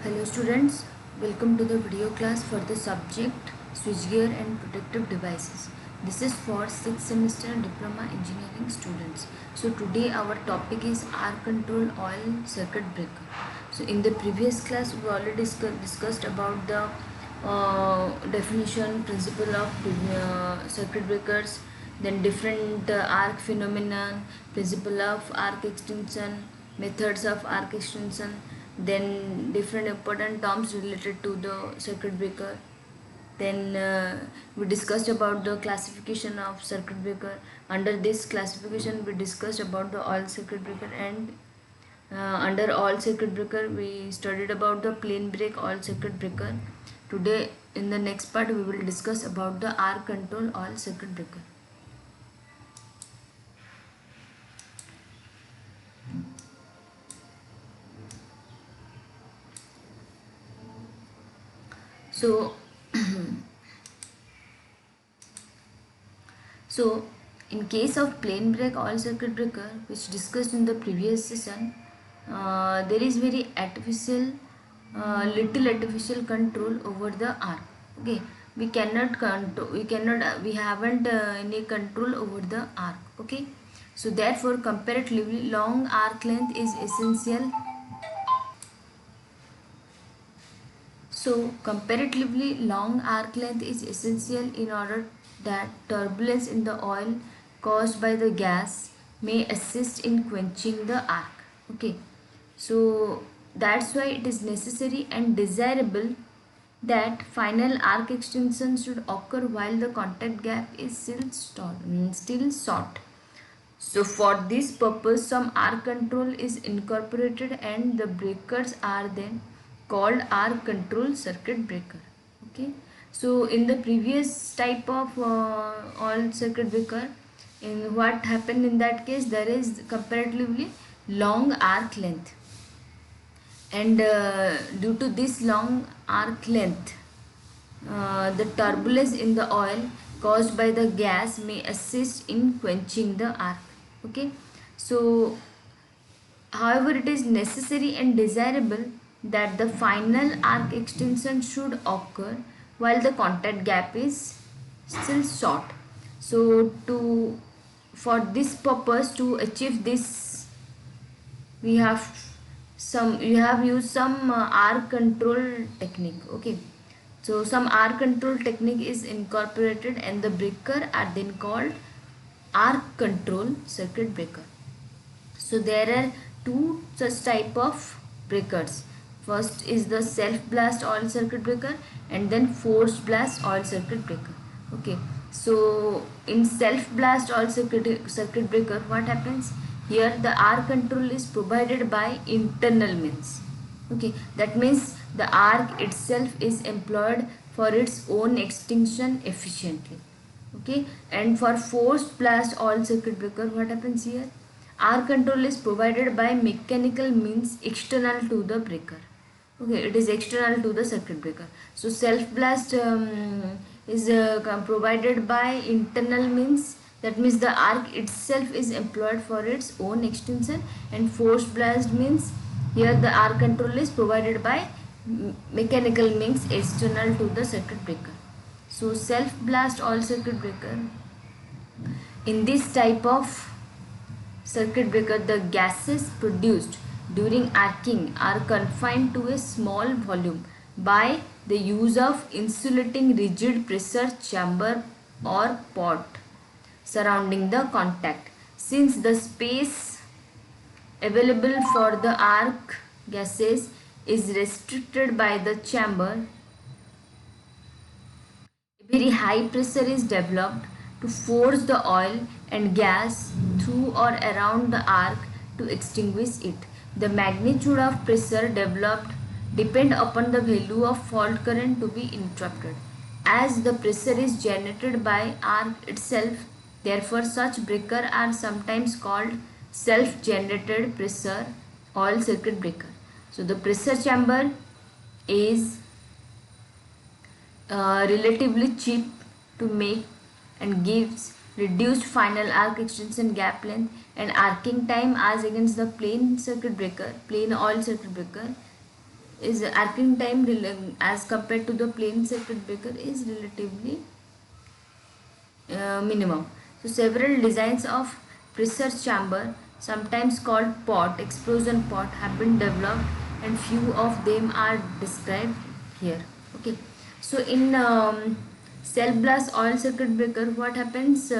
Hello students, welcome to the video class for the subject switchgear and protective devices. This is for 6th semester diploma engineering students. So today our topic is arc control oil circuit breaker. So in the previous class we already discussed about the definition, principle of circuit breakers, then different arc phenomenon, principle of arc extinction, methods of arc extinction, then different important terms related to the circuit breaker. Then we discussed about the classification of circuit breaker. Under this classification we discussed about the oil circuit breaker, and under oil circuit breaker we studied about the plain break oil circuit breaker. Today in the next part we will discuss about the arc control oil circuit breaker. So so in case of plain break oil circuit breaker, which discussed in the previous session, there is very artificial, little artificial control over the arc. Okay, we cannot control, we haven't any control over the arc. Okay, so therefore comparatively long arc length is essential. So comparatively long arc length is essential in order that turbulence in the oil caused by the gas may assist in quenching the arc. Okay, so that's why it is necessary and desirable that final arc extinction should occur while the contact gap is still short. So for this purpose some arc control is incorporated and the breakers are then called arc control circuit breaker. Okay, so in the previous type of oil circuit breaker, in what happened in that case, there is comparatively long arc length, and due to this long arc length, the turbulence in the oil caused by the gas may assist in quenching the arc. Okay, so however it is necessary and desirable that the final arc extension should occur while the contact gap is still short. So for this purpose, to achieve this, we have used some arc control technique. Okay, so some arc control technique is incorporated and the breaker are then called arc control circuit breaker. So there are two such type of breakers. First is the self blast oil circuit breaker and then forced blast oil circuit breaker. Okay, so in self blast oil circuit breaker, what happens here? The arc control is provided by internal means. Okay, that means the arc itself is employed for its own extinction efficiently. Okay, and for forced blast oil circuit breaker, what happens here? Arc control is provided by mechanical means external to the breaker. Okay, it is external to the circuit breaker. So self blast is provided by internal means, that means the arc itself is employed for its own extinction, and forced blast means here the arc control is provided by mechanical means external to the circuit breaker. So self blast oil circuit breaker, in this type of circuit breaker, the gases produced during arcing are confined to a small volume by the use of insulating rigid pressure chamber or pot surrounding the contact. Since the space available for the arc gases is restricted by the chamber, a very high pressure is developed to force the oil and gas through or around the arc to extinguish it. The magnitude of pressure developed depend upon the value of fault current to be interrupted. As the pressure is generated by arc itself, therefore such breaker are sometimes called self-generated pressure oil circuit breaker. So the pressure chamber is relatively cheap to make and gives reduced final arc extension gap length and arcing time as against the plain oil circuit breaker. is arcing time as compared to the plain circuit breaker is relatively minimum. So several designs of pressure chamber, sometimes called pot, explosion pot, have been developed, and few of them are described here. Okay. So in cell blast oil circuit breaker, what happens?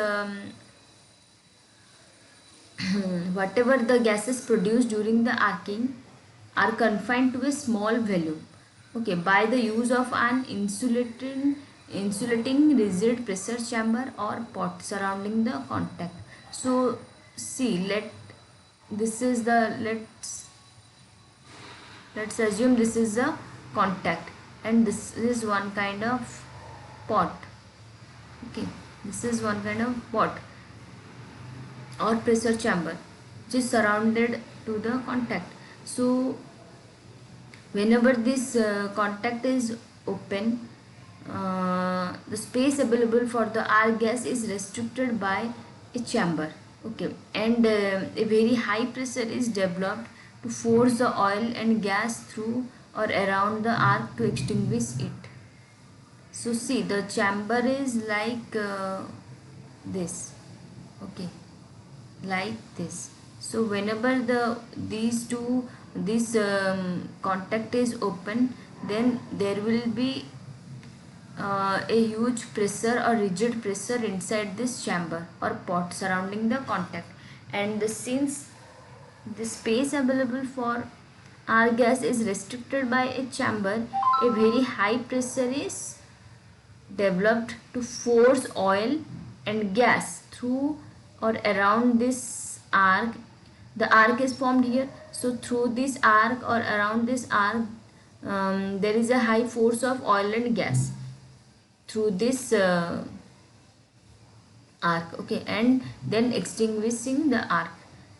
Whatever the gases produced during the arcing are confined to a small volume, okay, by the use of an insulating rigid pressure chamber or pot surrounding the contact. So see, this is the let's assume this is a contact, and this is one kind of pot. Okay, this is one kind of pot or pressure chamber which is surrounded to the contact. So whenever this contact is open, the space available for the arc gas is restricted by a chamber, okay, and a very high pressure is developed to force the oil and gas through or around the arc to extinguish it. So see, the chamber is like this, okay, like this. So whenever this contact is open, then there will be a huge pressure or rigid pressure inside this chamber or pot surrounding the contact, and since the space available for our gas is restricted by a chamber, a very high pressure is developed to force oil and gas through or around this arc. The arc is formed here, so through this arc or around this arc, there is a high force of oil and gas through this arc, okay, and then extinguishing the arc.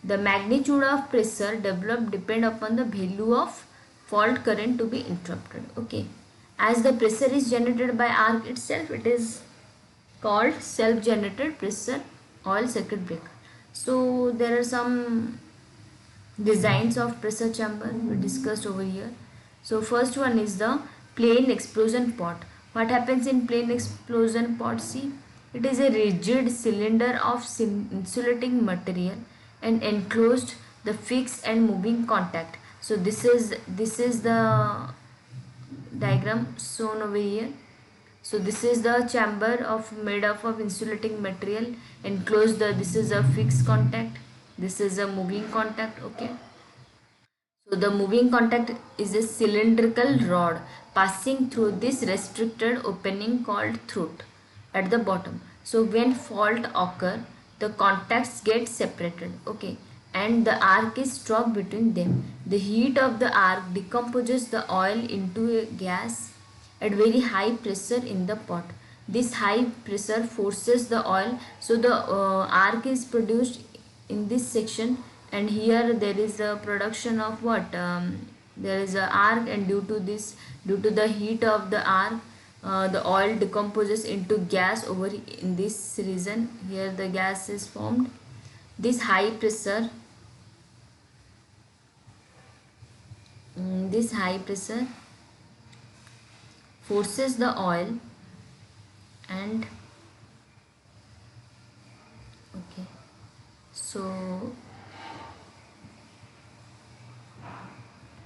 The magnitude of pressure developed depend upon the value of fault current to be interrupted, okay. As the pressure is generated by arc itself, it is called self generated pressure oil circuit breaker. So there are some designs of pressure chamber we discussed over here. So first one is the plain explosion pot. What happens in plain explosion pot? See, it is a rigid cylinder of insulating material and enclosed the fixed and moving contact. So this is the diagram shown over here. So this is the chamber made up of insulating material enclosed. This is a fixed contact, this is a moving contact, okay. So the moving contact is a cylindrical rod passing through this restricted opening called throat at the bottom. So when fault occur, the contacts get separated, okay, and the arc is stopped between them. The heat of the arc decomposes the oil into a gas at very high pressure in the pot. This high pressure forces the oil, so the arc is produced in this section, and here there is a production of what, there is a arc, and due to the heat of the arc, the oil decomposes into gas over in this region. Here the gas is formed. This high pressure forces the oil and, okay, so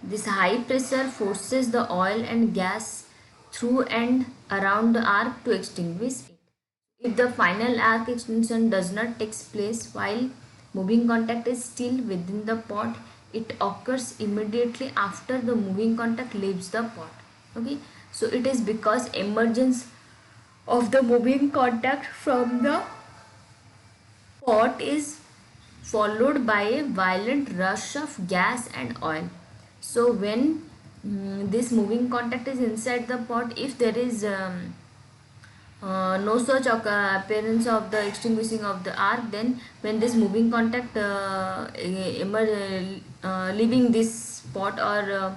this high pressure forces the oil and gas through and around the arc to extinguish it. If the final arc extinction does not take place while moving contact is still within the pot, it occurs immediately after the moving contact leaves the pot, okay. So it is because emergence of the moving contact from the pot is followed by a violent rush of gas and oil. So when this moving contact is inside the pot, if there is no such appearance of the extinguishing of the arc, then when this moving contact leaving this pot, or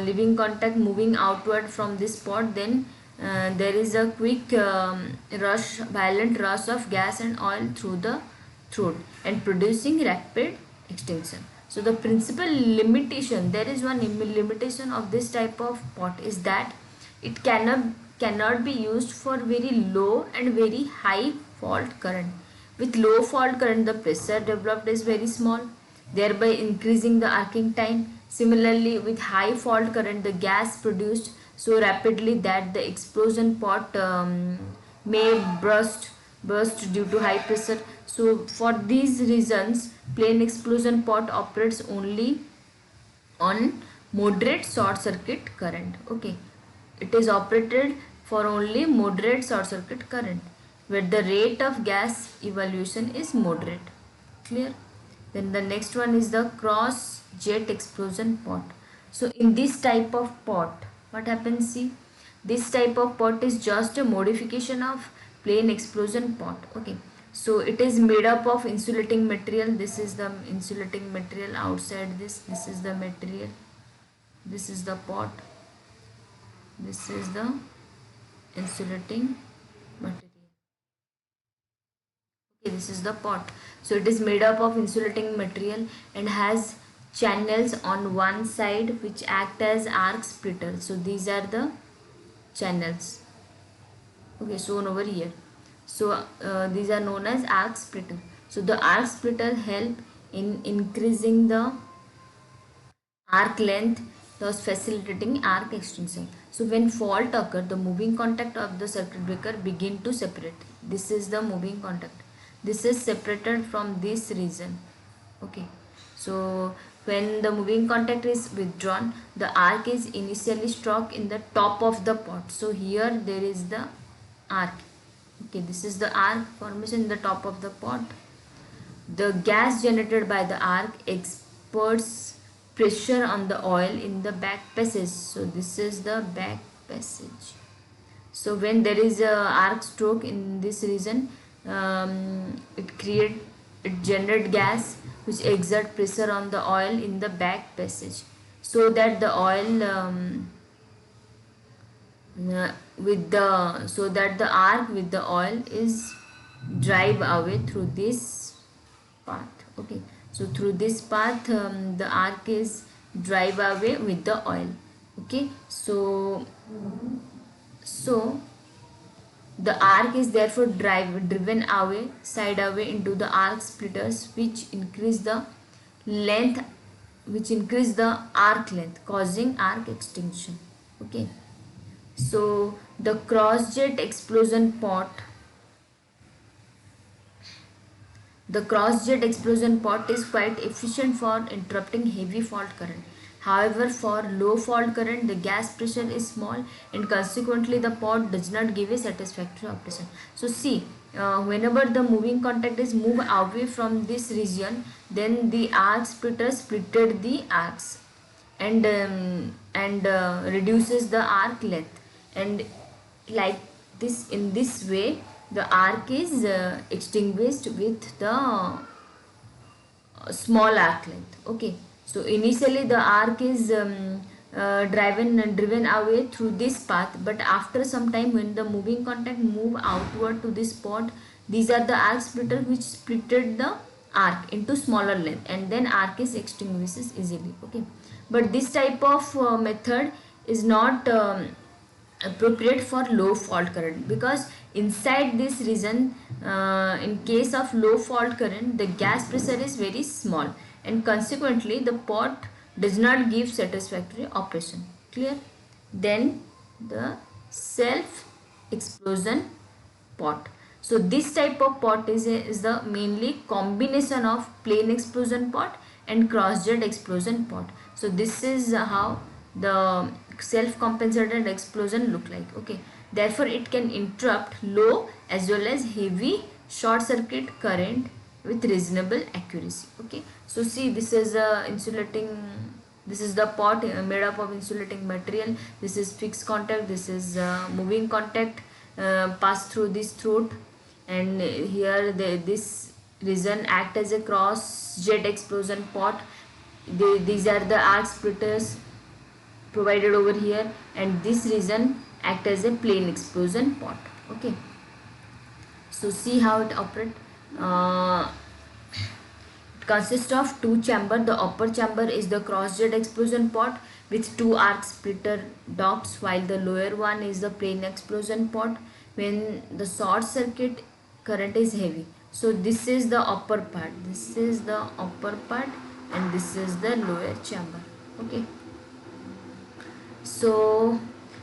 leaving contact moving outward from this pot, then there is a quick violent rush of gas and oil through the throat and producing rapid extinction. So the principal limitation, there is one limitation of this type of pot is that it cannot be used for very low and very high fault current. With low fault current, the pressure developed is very small, thereby increasing the arcing time. Similarly, with high fault current, the gas produced so rapidly that the explosion pot may burst due to high pressure. So for these reasons, plain explosion pot operates only on moderate short circuit current. Okay, it is operated for only moderate short circuit current where the rate of gas evolution is moderate. Clear? Then the next one is the cross jet explosion pot. So in this type of pot, what happens? See, this type of pot is just a modification of plain explosion pot. Okay, so it is made up of insulating material. This is the insulating material outside this. This is the material. This is the pot. This is the insulating material. Okay, this is the pot. So it is made up of insulating material and has channels on one side which act as arc splitters. So these are the channels. Okay, shown over here. So these are known as arc splitter. So the arc splitter help in increasing the arc length, thus facilitating arc extension. So when fault occur, the moving contact of the circuit breaker begin to separate. This is the moving contact. This is separated from this region. Okay, so when the moving contact is withdrawn, the arc is initially struck in the top of the pot. So here there is the arc. Okay, this is the arc formation in the top of the pot. The gas generated by the arc exerts pressure on the oil in the back passage. So this is the back passage. So when there is a arc stroke in this region, it generate gas which exert pressure on the oil in the back passage, so that the oil so that the arc with the oil is drive away through this path. Okay, so through this path the arc is drive away with the oil. Okay, so the arc is therefore driven away side away into the arc splitters which increase the length, which increase the arc length, causing arc extinction. Okay, so the cross jet explosion pot, the cross jet explosion pot is quite efficient for interrupting heavy fault current. However, for low fault current, the gas pressure is small and consequently the pot does not give a satisfactory operation. So see, whenever the moving contact is moved away from this region, then the arc splitter splitted the arcs and reduces the arc length, and like this, in this way the arc is extinguished with the small arc length. Okay, so initially the arc is driven away through this path, but after some time when the moving contact move outward to this spot, these are the arc splitter which splitted the arc into smaller length, and then arc is extinguishes easily. Okay, but this type of method is not appropriate for low fault current, because inside this region, in case of low fault current, the gas pressure is very small and consequently the pot does not give satisfactory operation. Clear? Then the self explosion pot. So this type of pot is the mainly combination of plain explosion pot and cross jet explosion pot. So this is how the self compensated explosion look like. Okay, therefore it can interrupt low as well as heavy short circuit current with reasonable accuracy. Okay, so see, this is a insulating, this is the pot made up of insulating material. This is fixed contact, this is moving contact pass through this throat, and here this region act as a cross jet explosion pot. These are the arc splitters provided over here, and this region act as a plain explosion pot. Okay, so see how it operates. consists of two chamber. The upper chamber is the cross jet explosion pot with two arc splitter dots, while the lower one is the plain explosion pot when the short circuit current is heavy. So this is the upper part, this is the upper part, and this is the lower chamber. Okay, so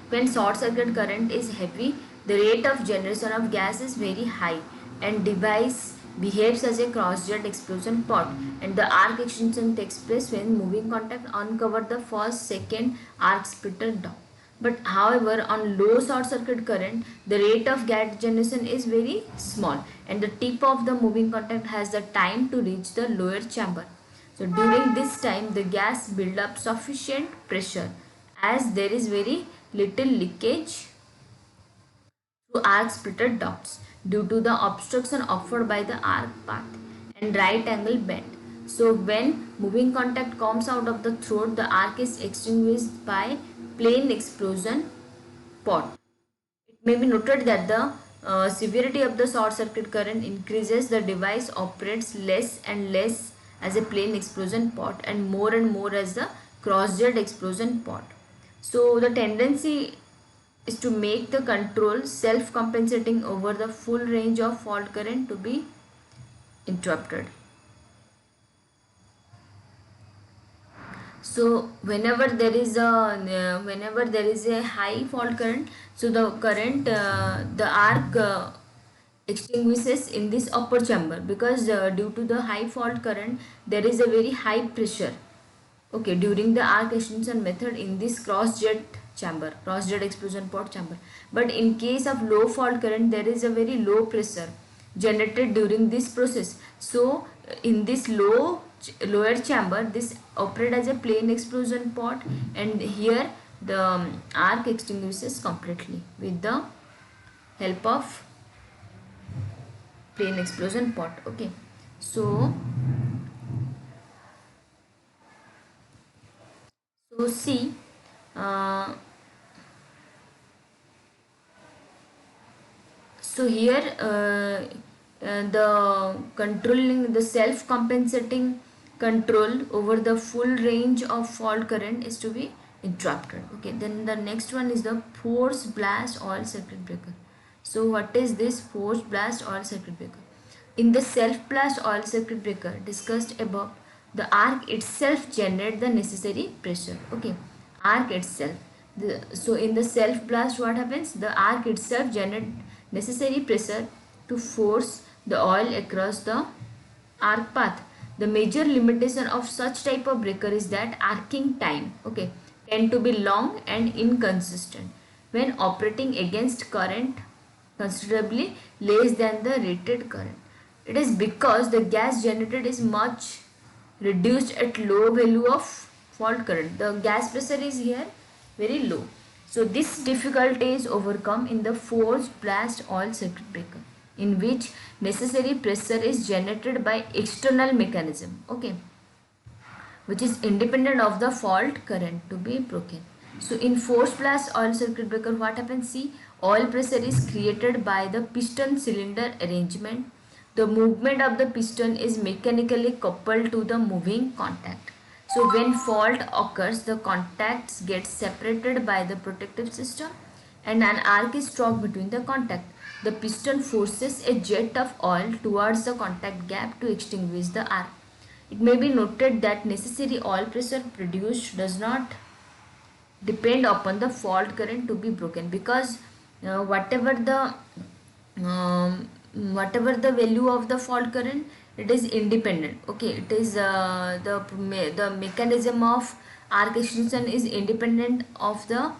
when short circuit current is heavy, the rate of generation of gas is very high and device behaves as a cross jet explosion pot, and the arc extinction takes place when moving contact uncover the first second arc splitter dot. But however, on low short circuit current, the rate of gas generation is very small and the tip of the moving contact has the time to reach the lower chamber. So during this time, the gas build up sufficient pressure as there is very little leakage through arc splitter ducts due to the obstruction offered by the arc path and right angle bend. So when moving contact comes out of the throat, the arc is extinguished by plain explosion pot. It may be noted that the severity of the short circuit current increases, the device operates less and less as a plain explosion pot and more as the cross jet explosion pot. So the tendency is to make the control self-compensating over the full range of fault current to be interrupted. So whenever there is a high fault current, so the current the arc extinguishes in this upper chamber because due to the high fault current there is a very high pressure, okay, during the arc extinction method in this cross jet chamber, cross jet explosion pot chamber. But in case of low fault current there is a very low pressure generated during this process. So in this lower chamber this operate as a plain explosion pot, and here the arc extinguishes completely with the help of plain explosion pot. Okay, so see, so here the controlling the self compensating control over the full range of fault current is to be interrupted. Okay, then the next one is the force blast oil circuit breaker. So what is this force blast oil circuit breaker? In the self blast oil circuit breaker discussed above, the arc itself generate the necessary pressure. Okay, arc itself. So in the self blast what happens? The arc itself generate necessary pressure to force the oil across the arc path. The major limitation of such type of breaker is that arcing time, okay, tend to be long and inconsistent when operating against current considerably less than the rated current. It is because the gas generated is much reduced at low value of fault current. The gas pressure is here very low. So this difficulty is overcome in the force blast oil circuit breaker, in which necessary pressure is generated by external mechanism, okay, which is independent of the fault current to be broken. So in force blast oil circuit breaker what happens? See, oil pressure is created by the piston cylinder arrangement. The movement of the piston is mechanically coupled to the moving contact. So when fault occurs, the contacts get separated by the protective system and an arc is struck between the contact. The piston forces a jet of oil towards the contact gap to extinguish the arc. It may be noted that necessary oil pressure produced does not depend upon the fault current to be broken, because whatever the value of the fault current, it is independent. Okay, it is the mechanism of arc extinction is independent of the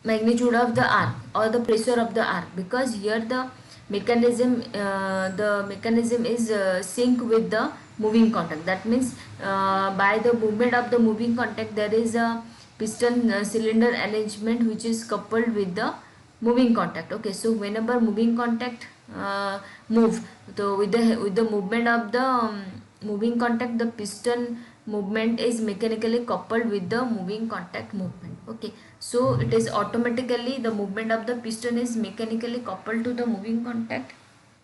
magnitude of the arc or the pressure of the arc, because here the mechanism is sync with the moving contact. That means by the movement of the moving contact there is a piston cylinder arrangement which is coupled with the moving contact. Okay, so whenever moving contact move, so with the movement of the moving contact, the piston movement is mechanically coupled with the moving contact movement. Okay, so it is automatically the movement of the piston is mechanically coupled to the moving contact,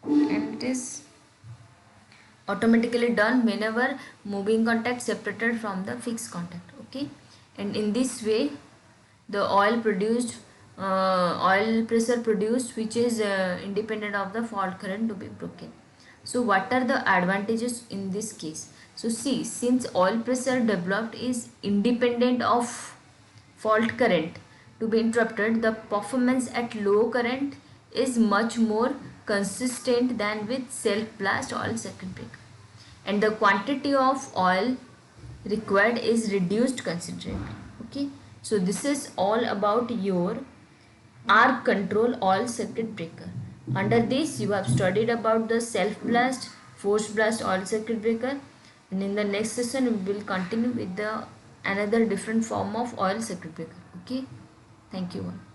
and it is automatically done whenever moving contact separated from the fixed contact. Okay, and in this way the oil pressure produced, which is independent of the fault current, to be broken. So what are the advantages in this case? So see, since oil pressure developed is independent of fault current to be interrupted, the performance at low current is much more consistent than with self blast oil circuit breaker, and the quantity of oil required is reduced considerably. Okay, so this is all about your arc control oil circuit breaker. Under this you have studied about the self blast, force blast oil circuit breaker, and in the next session we will continue with the another different form of oil circuit breaker. Okay, thank you all.